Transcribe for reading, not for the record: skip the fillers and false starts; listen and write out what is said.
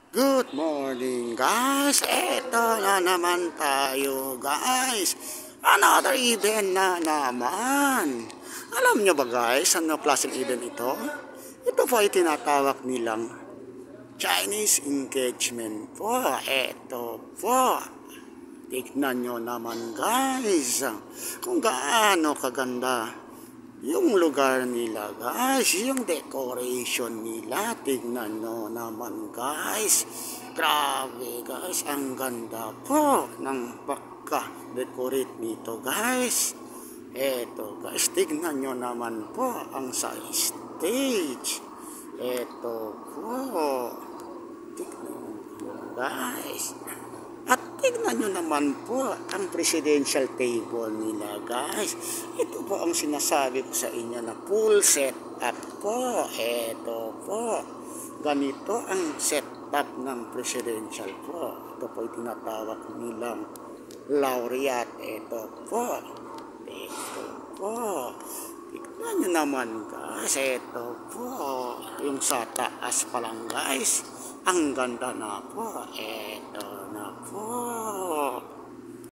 Good morning guys, eto na naman tayo guys. Another event na naman. Alam nyo ba guys, ano klaseng event ito? Ito po ay tinatawag nilang Chinese engagement po. Eto po. Tignan nyo naman guys kung gaano kaganda yung lugar nila guys, yung decoration nila. Tignan nyo naman guys, grabe guys, ang ganda po ng pagka-decorate nito guys. Eto guys, tignan nyo naman po ang sa stage. Eto po, tignan nyo guys. At tignan nyo naman po ang presidential table nila guys. Ito po ang sinasabi ko sa inyo na full setup po. Ito po. Ganito ang setup ng presidential po. Ito po ay tinatawag nilang laureate. Ito po. Ito po. Tignan nyo naman guys. Ito po. Yung sa taas pa lang guys. Ang ganda na po. Eto na po.